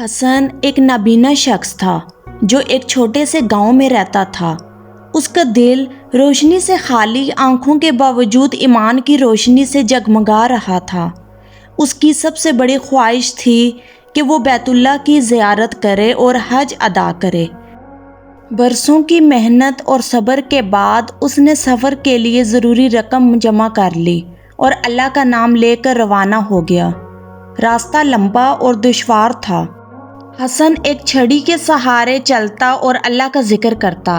حسن ایک نابینا شخص تھا جو ایک چھوٹے سے گاؤں میں رہتا تھا۔ اس کا دل روشنی سے خالی، آنکھوں کے باوجود ایمان کی روشنی سے جگمگا رہا تھا۔ اس کی سب سے بڑی خواہش تھی کہ وہ بیت اللہ کی زیارت کرے اور حج ادا کرے۔ برسوں کی محنت اور صبر کے بعد اس نے سفر کے لیے ضروری رقم جمع کر لی اور اللہ کا نام لے کر روانہ ہو گیا۔ راستہ لمبا اور دشوار تھا۔ حسن ایک چھڑی کے سہارے چلتا اور اللہ کا ذکر کرتا۔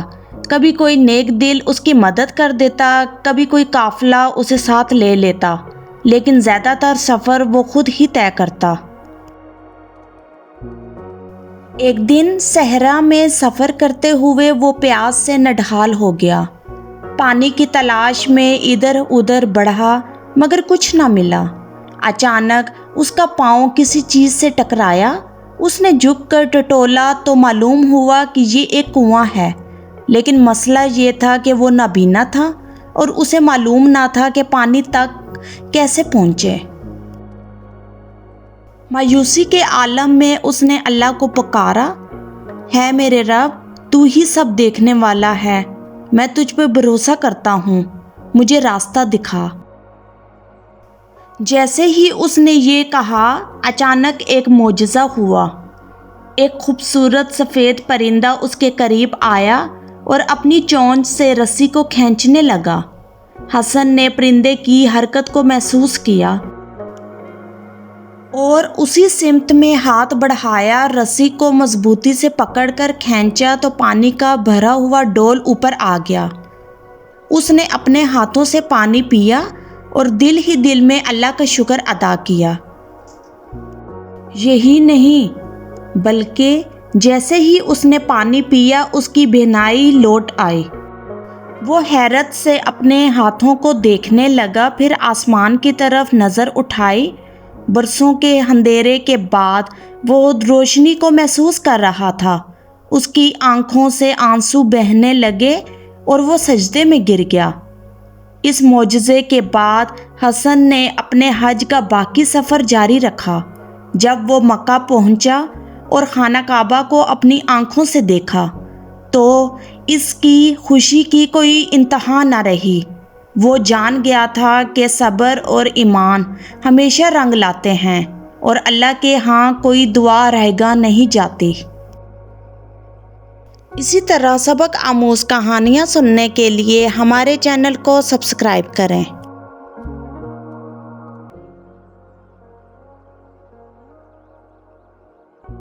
کبھی کوئی نیک دل اس کی مدد کر دیتا، کبھی کوئی قافلہ اسے ساتھ لے لیتا، لیکن زیادہ تر سفر وہ خود ہی طے کرتا۔ ایک دن صحرا میں سفر کرتے ہوئے وہ پیاس سے نڈھال ہو گیا۔ پانی کی تلاش میں ادھر ادھر بڑھا مگر کچھ نہ ملا۔ اچانک اس کا پاؤں کسی چیز سے ٹکرایا۔ اس نے جھک کر ٹٹولا تو معلوم ہوا کہ یہ ایک کنواں ہے، لیکن مسئلہ یہ تھا کہ وہ نابینا تھا اور اسے معلوم نہ تھا کہ پانی تک کیسے پہنچے۔ مایوسی کے عالم میں اس نے اللہ کو پکارا، ہے میرے رب، تو ہی سب دیکھنے والا ہے، میں تجھ پہ بھروسہ کرتا ہوں، مجھے راستہ دکھا۔ جیسے ہی اس نے یہ کہا، اچانک ایک معجزہ ہوا۔ ایک خوبصورت سفید پرندہ اس کے قریب آیا اور اپنی چونچ سے رسی کو کھینچنے لگا۔ حسن نے پرندے کی حرکت کو محسوس کیا اور اسی سمت میں ہاتھ بڑھایا، رسی کو مضبوطی سے پکڑ کر کھینچا تو پانی کا بھرا ہوا ڈول اوپر آ گیا۔ اس نے اپنے ہاتھوں سے پانی پیا اور دل ہی دل میں اللہ کا شکر ادا کیا۔ یہی نہیں بلکہ جیسے ہی اس نے پانی پیا اس کی بینائی لوٹ آئی۔ وہ حیرت سے اپنے ہاتھوں کو دیکھنے لگا، پھر آسمان کی طرف نظر اٹھائی۔ برسوں کے اندھیرے کے بعد وہ روشنی کو محسوس کر رہا تھا۔ اس کی آنکھوں سے آنسو بہنے لگے اور وہ سجدے میں گر گیا۔ اس معجزے کے بعد حسن نے اپنے حج کا باقی سفر جاری رکھا۔ جب وہ مکہ پہنچا اور خانہ کعبہ کو اپنی آنکھوں سے دیکھا تو اس کی خوشی کی کوئی انتہا نہ رہی۔ وہ جان گیا تھا کہ صبر اور ایمان ہمیشہ رنگ لاتے ہیں اور اللہ کے ہاں کوئی دعا رائیگاں نہیں جاتی۔ اسی طرح سبق آموز کہانیاں سننے کے لیے ہمارے چینل کو سبسکرائب کریں۔